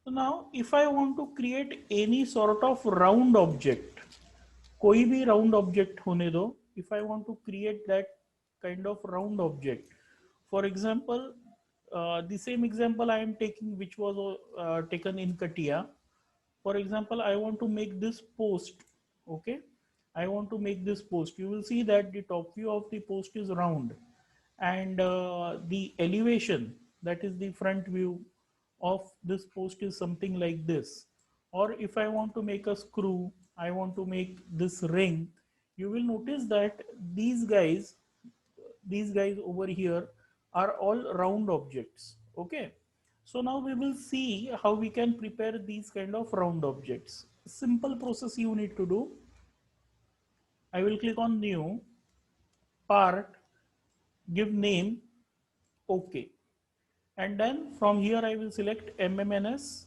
So now if I want to create any sort of round object, कोई भी round object होने दो, if I want to create that kind of round object, for example, the same example I am taking which was taken in Katia. For example, I want to make this post. Okay, I want to make this post. You will see that the top view of the post is round, and the elevation, that is the front view of this post, is something like this. Or if I want to make a screw, I want to make this ring, you will notice that these guys these guys over here are all round objects. Okay, so now we will see how we can prepare these kind of round objects. Simple process you need to do. I will click on new part, give name, okay, and then from here I will select mmns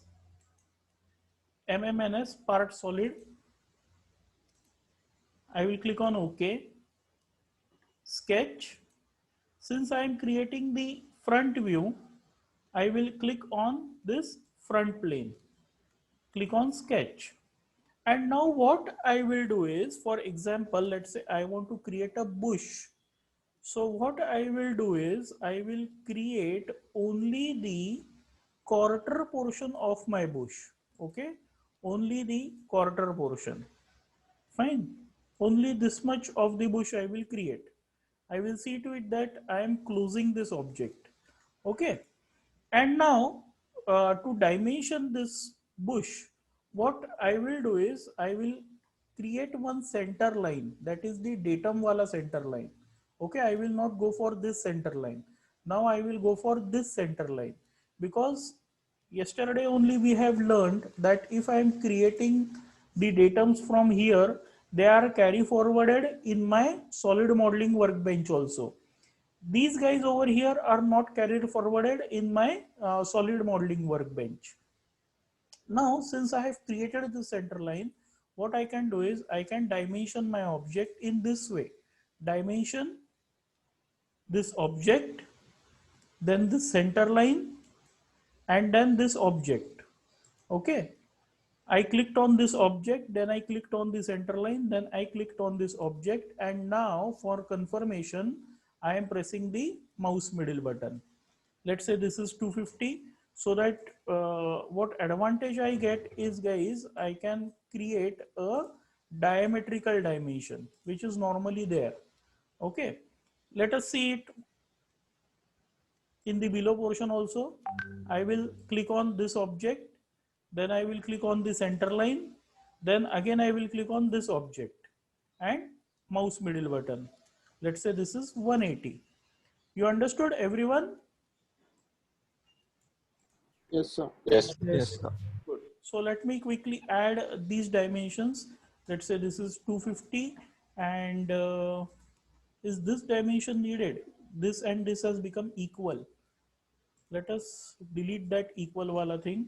part solid. I will click on ok, sketch. Since I am creating the front view, I will click on this front plane, click on sketch. And now what I will do is, for example, let's say I want to create a bush. So what I will do is I will create only the quarter portion of my bush. Okay, only the quarter portion. Fine, only this much of the bush I will create. I will see to it that I am closing this object. Okay, and now to dimension this bush, what I will do is I will create one center line, that is the datum wala center line. Okay, I will not go for this center line. Now I will go for this center line, because yesterday only we have learned that if I am creating the datums from here, they are carry forwarded in my solid modeling workbench also. These guys over here are not carried forwarded in my solid modeling workbench. Now since I have created the center line, what I can do is I can dimension my object in this way. Dimension this object, then this center line, and then this object. Okay, I clicked on this object, then I clicked on the center line, then I clicked on this object, and now for confirmation, I am pressing the mouse middle button. Let's say this is 250, so that what advantage I get is, guys, I can create a diametrical dimension, which is normally there. Okay, let us see it in the below portion also. I will click on this object, then I will click on the center line, then again I will click on this object and mouse middle button. Let's say this is 180. You understood, everyone? Yes, sir. Yes. Yes, sir. Good. So let me quickly add these dimensions. Let's say this is 250, and is this dimension needed? This and this has become equal. Let us delete that equal wala thing.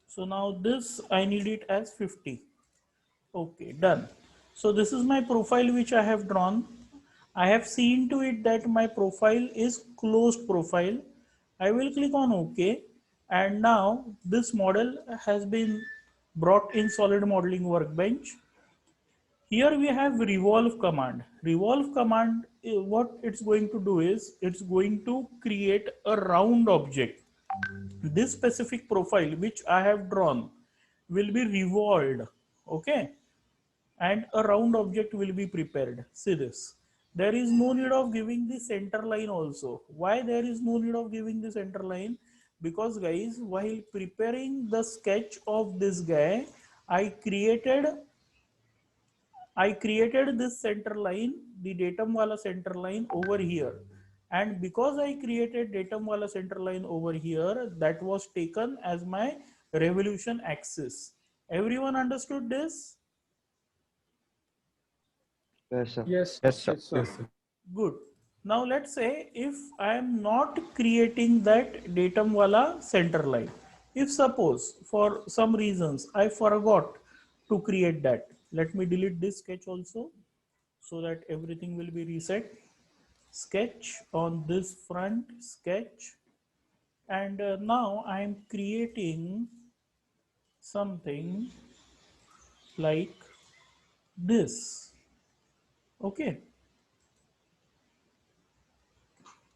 So now this I need it as 50. Okay, done. So this is my profile which I have drawn. I have seen to it that my profile is closed profile. I will click on OK, and now this model has been brought in solid modeling workbench. Here we have revolve command. Revolve command, what it's going to do is it's going to create a round object. This specific profile which I have drawn will be revolved. Okay, and a round object will be prepared. See this. There is no need of giving the center line also. Why there is no need of giving the center line? Because, guys, while preparing the sketch of this guy, I created this center line, the datum wala center line over here. And because I created datum wala center line over here, that was taken as my revolution axis. Everyone understood this? Yes, sir. Yes, Yes, sir. yes, sir. Yes, sir. Good. Now let's say if I am not creating that datum wala center line. If suppose for some reasons I forgot to create that. Let me delete this sketch also, so that everything will be reset. sketch on this front sketch, and now I am creating something like this. Okay,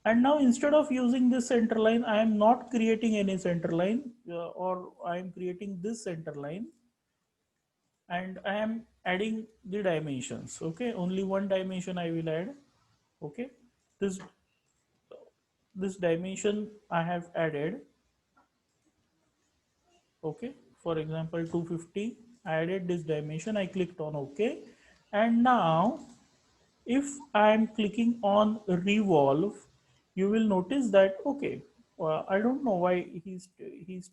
and now instead of using this center line, I am not creating any center line, or I am creating this center line, and I am adding the dimensions. Okay, only one dimension I will add. Okay, this this dimension I have added. Okay, for example 250, I added this dimension, I clicked on OK, and now if I am clicking on revolve, you will notice that okay, I don't know why he's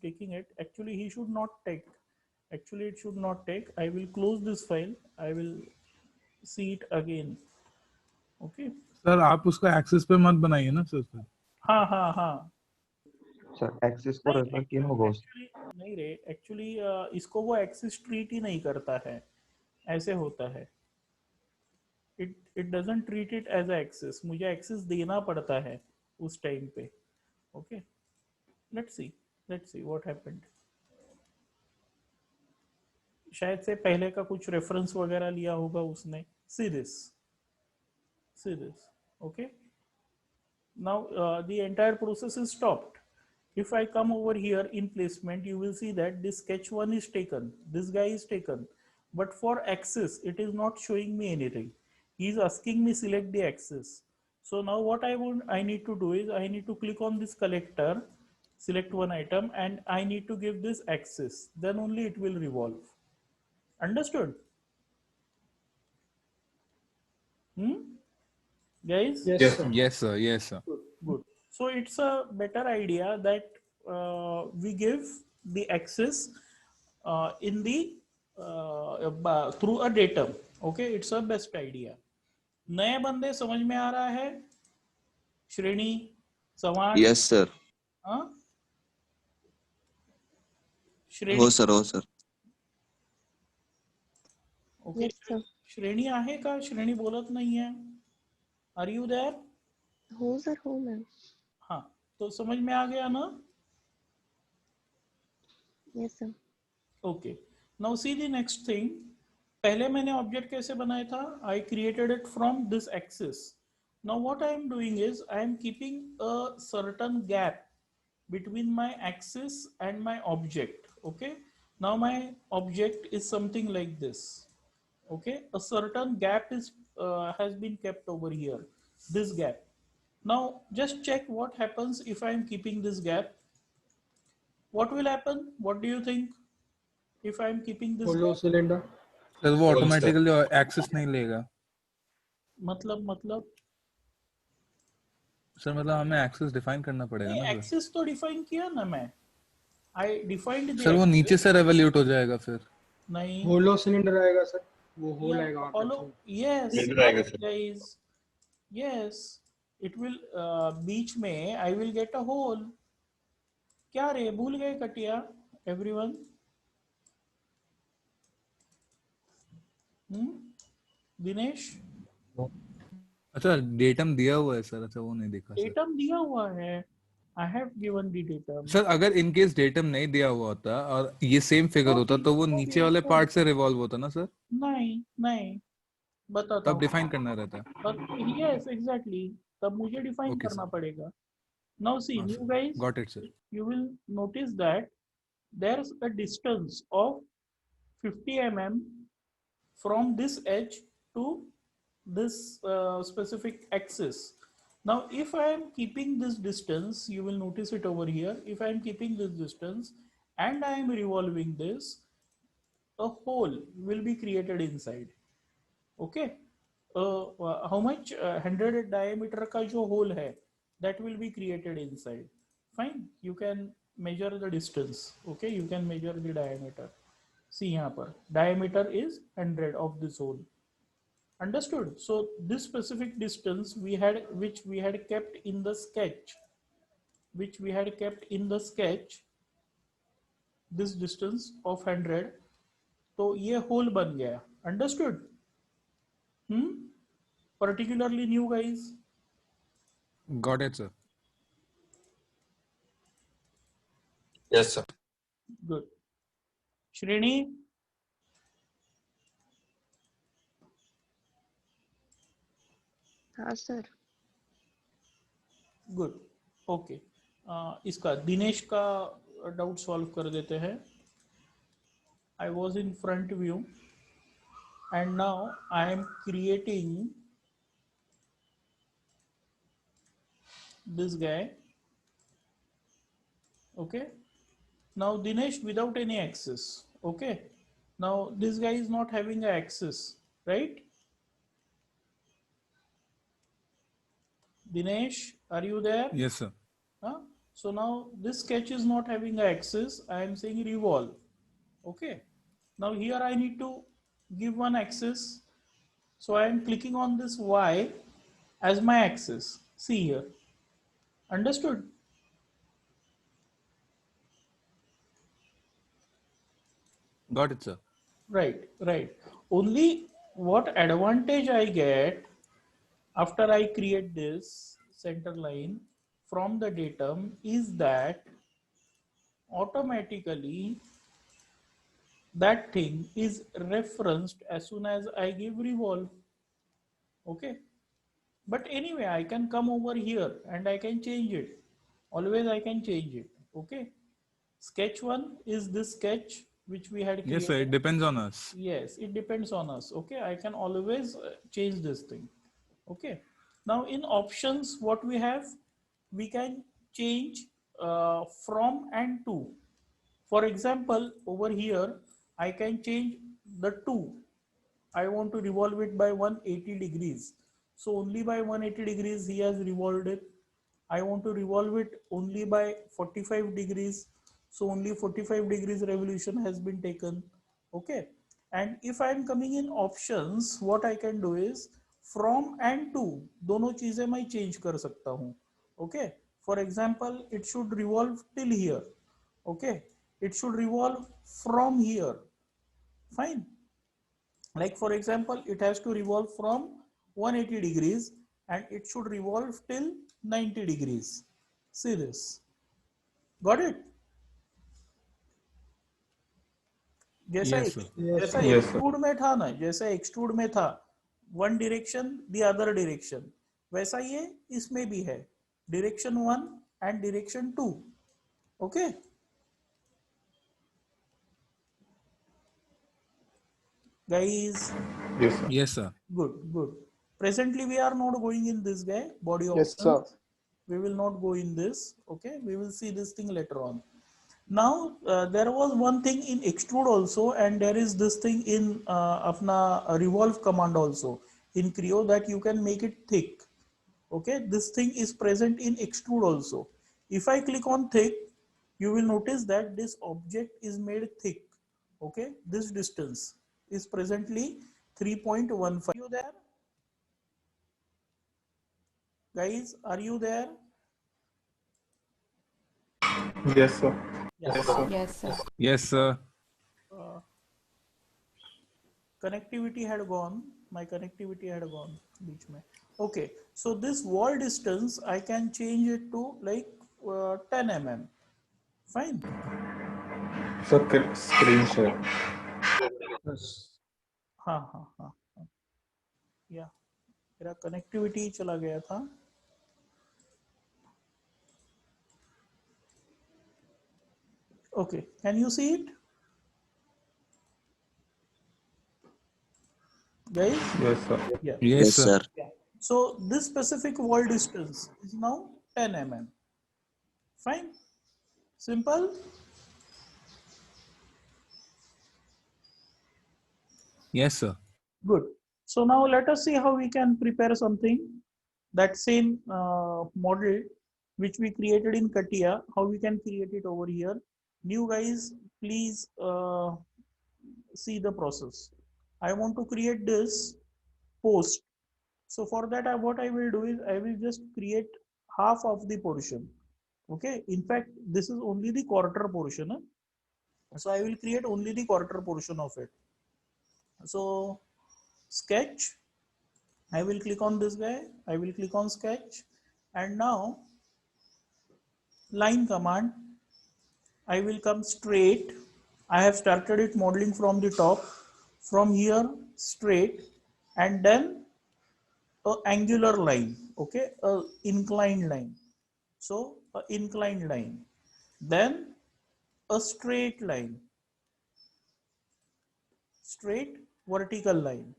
taking it. Actually he should not take, actually it should not take. I will close this file, I will see it again. Okay, sir आप उसका access पे मत बनाइए ना sir फिर। हाँ हाँ हाँ, सर एक्सेस को नहीं रेफर किन होगा एक्चुअली नहीं रे, एक्चुअली इसको वो एक्सेस ट्रीट ही नहीं करता है, ऐसे होता है। It doesn't treat it as access, मुझे एक्सेस देना पड़ता है उस टाइम पे। Okay, let's see what happened. शायद से पहले का कुछ रेफरेंस वगैरह लिया होगा उसने। See this. Okay, now the entire process is stopped. If I come over here in placement, you will see that this sketch 1 is taken, this guy is taken, but for axis it is not showing me anything. He is asking me select the axis. So now what I need to do is I need to click on this collector, select one item, and I need to give this axis, then only it will revolve. Understood? Guys? Yes, sir. Yes, sir. Yes, sir. Good. So it's a better idea that we give the access in the through a datum. Okay, it's a best idea. नए बंदे समझ में आ रहा है? श्रेणी, सवान? Yes sir. हाँ, श्रेणी हो सर, हो सर। ओके, श्रेणी आहे का? श्रेणी बोलत नाही है। Are you there? हो सर, हो मैम। हाँ, तो समझ में आ गया ना? Yes sir. Okay, now see the next thing. पहले मैंने ऑब्जेक्ट कैसे बनाया था? I created it from this axis. Now what I am doing is I am keeping a certain gap between my axis and my object. Okay, now my object is something like this. Okay, a certain gap is has been kept over here, this gap. Now just check what happens if I am keeping this gap. What will happen? What do you think if I am keeping this hollow gap? cylinder sir वो automatically access नहीं लेगा। मतलब sir मतलब हमें access define करना पड़ेगा ना। Access तो डिफाइन किया ना मैं, आई डिफाइंड सर वो नीचे से रेवोल्यूट हो जाएगा फिर। नहीं, hollow cylinder आएगा सर, वो होल आएगा वहां hollow, पे। yes guys, yes it will बीच में I will get a hole। क्या रे, भूल गए कटिया everyone? दिनेश? अच्छा, डेटम दिया हुआ है सर। अच्छा, वो नहीं देखा सर। डेटम दिया हुआ है, I have given the datum। Sir अगर इन केस डेटम नहीं दिया हुआ होता और ये सेम फिगर होता तो वो नीचे वाले पार्ट से रिवॉल्व होता ना सर। नहीं बताता तब हूँ। डिफाइन करना रहता। yes exactly, तब मुझे डिफाइन Okay, करना sir. पड़ेगा। Now see, हाँ, you sir. guys, Got it, sir. you will notice that there's a distance of 50 mm from this edge to this specific axis. Now if I am keeping this distance, you will notice it over here, if I am keeping this distance and I am revolving this, a hole will be created inside. Okay, how much 100 diameter का जो hole है, that will be created inside. Fine, you can measure the distance. Okay, you can measure the diameter. See यहाँ पर diameter is 100 of this hole. Understood? So this specific distance which we had kept in the sketch, this distance of 100, तो ये hole बन गया। Understood? Particularly new guys, Got it, sir. Yes, sir. Good. Shrini? हाँ sir. Good. Okay. इसका दिनेश का doubt solve कर देते हैं. I was in front view and now I am creating this guy. Okay, now Dinesh without any axis. Okay, now this guy is not having an axis, right? Dinesh, are you there? Yes, sir. Huh? So now this sketch is not having an axis. I am saying revolve. Okay, now here I need to give one axis, so I am clicking on this Y as my axis. See here. Understood? Got it, sir. Right, right. Only what advantage I get after I create this center line from the datum is that automatically that thing is referenced as soon as I give revolve. Okay. But anyway, I can come over here and I can change it. Always I can change it. Okay. Sketch 1 is this sketch which we had created. Yes, sir. It depends on us. Yes, it depends on us. Okay, I can always change this thing. Okay, now in options, what we have, we can change from and to. For example, over here, I can change the to. I want to revolve it by 180 degrees. So only by 180 degrees he has revolved it. I want to revolve it only by 45 degrees. So only 45 degrees revolution has been taken. Okay. And if I am coming in options, what I can do is from and to, दोनों चीजें मैं change कर सकता हूँ. Okay. For example, it should revolve till here. Okay. It should revolve from here. Fine. Like for example, it has to revolve from 180 degrees and it should revolve till 90 degrees. See this. Got it? जैसा Yes, sir. जैसा Yes, sir. Extrude में था ना, जैसा extrude में था one direction the other direction, वैसा ये इसमें भी है, direction 1 and direction 2. Okay, guys? Yes, sir. Yes, sir. Good. Presently we are not going in this guy body Yes, options. sir. We will not go in this. Okay, we will see this thing later on. Now there was one thing in extrude also, and there is this thing in apna revolve command also in Creo, that you can make it thick. Okay, this thing is present in extrude also. If I click on thick, you will notice that this object is made thick. Okay, this distance is presently 3.15. Are you there? Guys, are you there? Yes, sir. Yes. Yes, sir. Yes, sir. Connectivity had gone. My connectivity had gone. बीच में. Okay, so this wall distance I can change it to like 10 mm. Fine. Sir, screen share. हाँ. या मेरा connectivity चला गया था. Okay, can you see it, guys? Yes, sir. Yeah. Yes, sir. So this specific wall distance is now 10 mm. Fine. Simple. Yes, sir. Good. So now let us see how we can prepare something, that same model which we created in CATIA, how we can create it over here. New guys, please see the process. I want to create this post. So for that, what I will do is I will just create half of the portion. Okay. In fact, this is only the quarter portion. So I will create only the quarter portion of it. So sketch, I will click on this guy. I will click on sketch And now line command, I will come straight. I have started it modeling from the top, from here straight, and then a angular line, okay, a inclined line. So a inclined line, then a straight line, straight vertical line,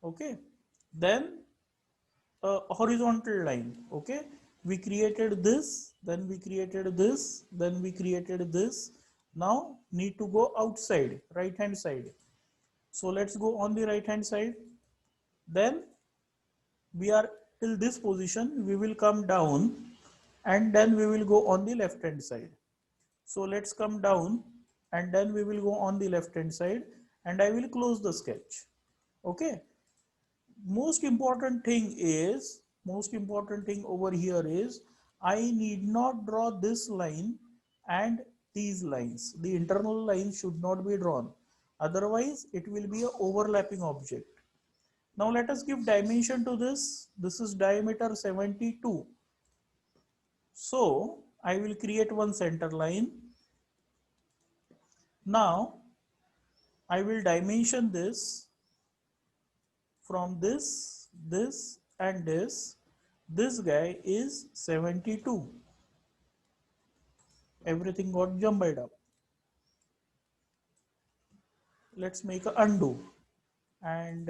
okay, then a horizontal line, okay. We created this, then we created this, then we created this. Now need to go outside, right hand side. So let's go on the right hand side. Then we are till this position, we will come down, and then we will go on the left hand side. So let's come down, and then we will go on the left hand side, and I will close the sketch. Okay. Most important thing over here is I need not draw this line and these lines. The internal lines should not be drawn. Otherwise, it will be an overlapping object. Now let us give dimension to this. This is diameter 72. So I will create one center line. Now I will dimension this from this, and this. This guy is 72. Everything got jumbled up. Let's make a undo. And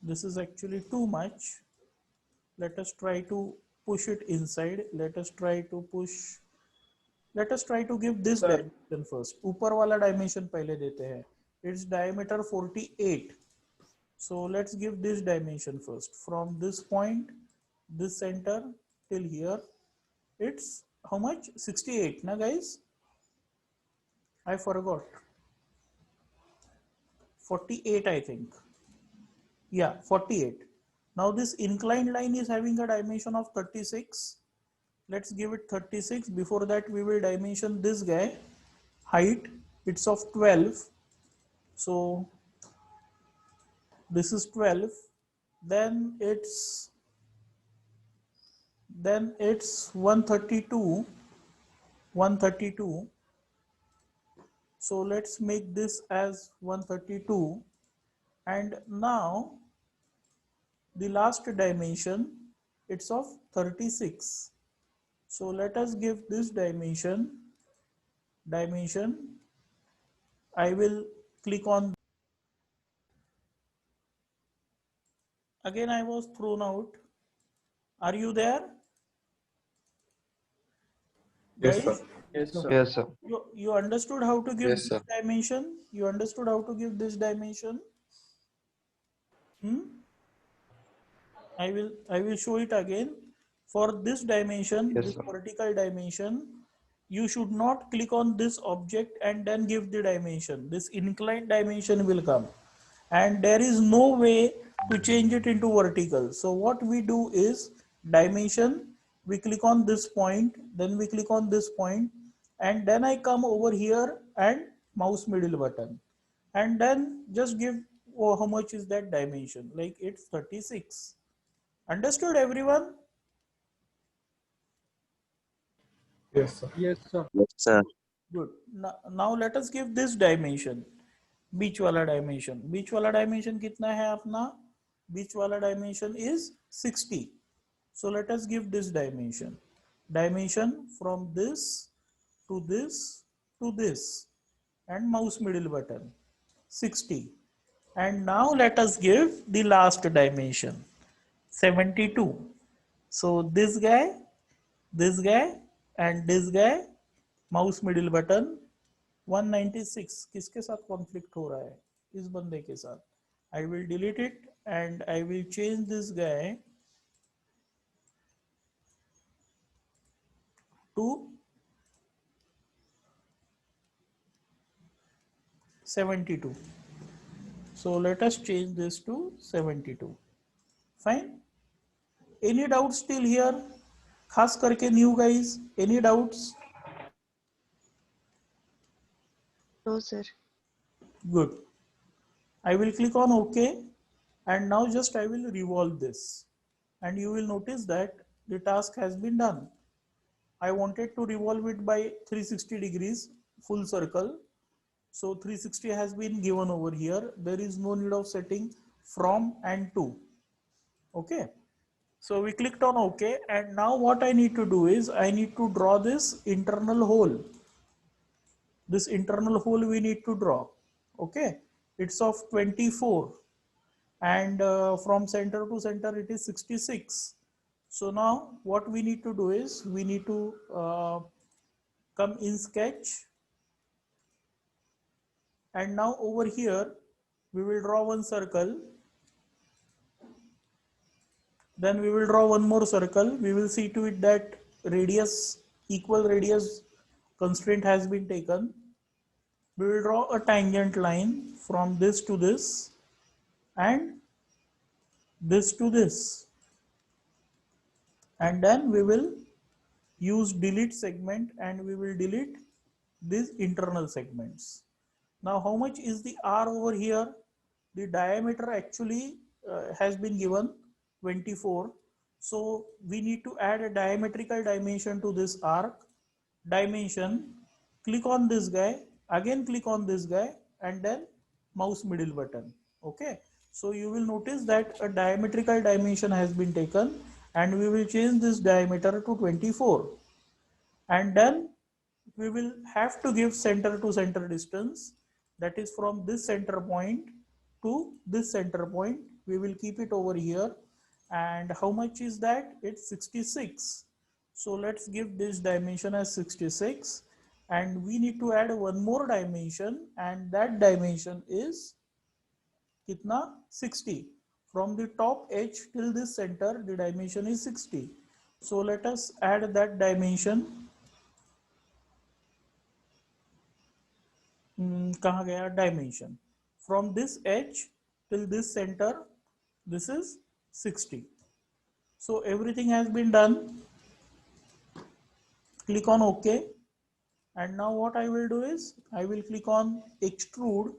this is actually too much. Let us try to push it inside. Let us try to give this dimension first. ऊपर वाला dimension पहले देते हैं. It's diameter 48. So let's give this dimension first. From this point, this center till here, it's how much? 68, na guys? I forgot. 48, I think. Yeah, 48. Now this inclined line is having a dimension of 36. Let's give it 36. Before that, we will dimension this guy. Height, it's of 12. So this is 12. Then it's 132. So let's make this as 132. And now the last dimension, it's of 36. So let us give this dimension. I will click on. Again, I was thrown out. Are you there? Yes, Guys? sir. Yes, sir. Yes, sir. You understood how to give Yes, this sir. dimension? You understood how to give this dimension? I will show it again. For this dimension, Yes, this sir. vertical dimension, you should not click on this object and then give the dimension. This inclined dimension will come, and there is no way to change it into vertical. So what we do is dimension, we click on this point, then we click on this point, and then I come over here and mouse middle button, and then just give, oh, how much is that dimension? Like it's 36. Understood, everyone? Yes, sir. Yes, sir. Yes, sir. Good. Now let us give this dimension. बीच वाला dimension. बीच वाला dimension कितना है अपना? बीच वाला dimension is 60. So let us give this dimension. Dimension from this to this to this, and mouse middle button 60. And now let us give the last dimension 72. So this guy, and this guy, mouse middle button 196. किसके साथ conflict हो रहा है? इस बंदे के साथ. I will delete it and I will change this guy to 72. So let us change this to 72. Fine. Any doubts still here? खास करके new guys, any doubts? No, sir. Good. I will click on OK, and now just I will revolve this, and you will notice that the task has been done. I wanted to revolve it by 360 degrees, full circle. So 360 has been given over here. There is no need of setting from and to. Okay. So we clicked on OK, and now what I need to do is I need to draw this internal hole. This internal hole we need to draw. Okay. It's of 24, and from center to center it is 66. So now what we need to do is we need to come in sketch, and now over here we will draw one circle, then we will draw one more circle. We will see to it that radius, equal radius constraint has been taken. We will draw a tangent line from this to this and this to this, and then we will use delete segment and we will delete these internal segments. Now how much is the R over here? The diameter actually has been given 24. So we need to add a diametrical dimension to this arc. Dimension, click on this guy, again click on this guy, and then mouse middle button. Okay. So you will notice that a diametrical dimension has been taken, and we will change this diameter to 24. And then we will have to give center to center distance, that is from this center point to this center point. We will keep it over here, and how much is that? It's 66. So let's give this dimension as 66, and we need to add one more dimension, and that dimension is kitna? 60. From the top edge till this center the dimension is 60. So let us add that dimension. कहाँ गया dimension? From this edge till this center, this is 60. So everything has been done. Click on OK, and now what I will do is I will click on extrude,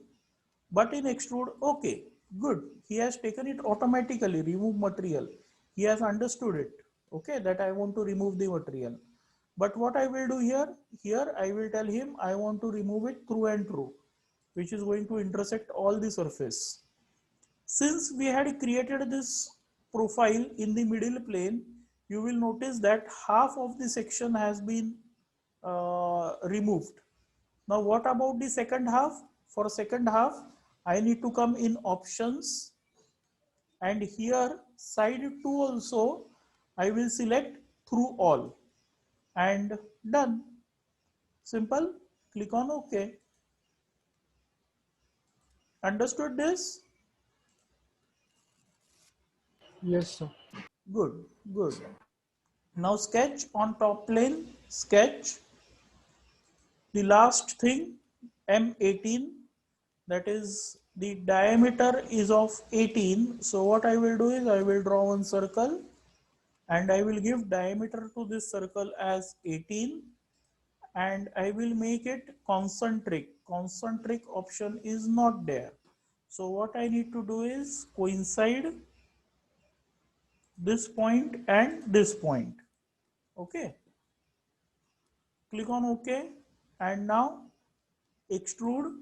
but in extrude, okay, good, he has taken it automatically, remove material. He has understood it, okay, that I want to remove the material. But what I will do here I will tell him I want to remove it through and through, which is going to intersect all the surface. Since we had created this profile in the middle plane, you will notice that half of the section has been removed. Now what about the second half? For second half, I need to come in options, and here side 2 also I will select through all, and done. Simple. Click on OK. Understood this? Yes, sir. Good, good. Now sketch on top plane, sketch. The last thing, M18, that is the diameter is of 18. So what I will do is I will draw one circle, and I will give diameter to this circle as 18, and I will make it concentric. Concentric option is not there. So what I need to do is coincide this point and this point. Okay. Click on OK, and now extrude,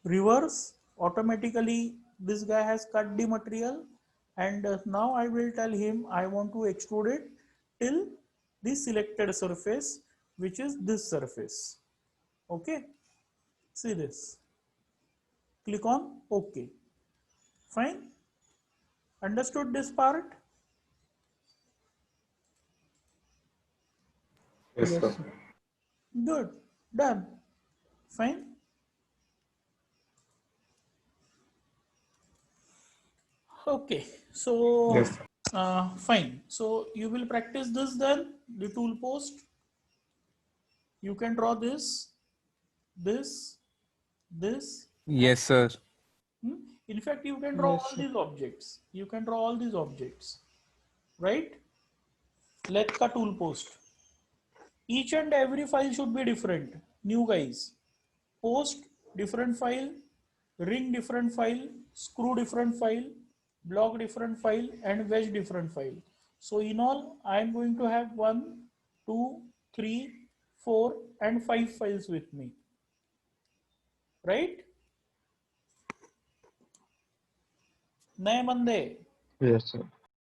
reverse. Automatically this guy has cut the material, and now I will tell him I want to extrude it till the selected surface, which is this surface. Okay, see this. Click on OK. Fine. Understood this part? Yes, Yes, sir. sir. Good. Done. Fine. Okay. So Yes, sir. fine. So you will practice this then, the tool post. You can draw this, this. Yes, sir. In fact, you can draw Yes, all sir. these objects. You can draw all these objects, right? Let's cut tool post. Each and every file should be different. New guys. Post different file, ring different file, screw different file, block different file, and wedge different file. So in all, I am going to have 1, 2, 3, 4, and 5 files with me. Right? नए बंदे Yes, sir.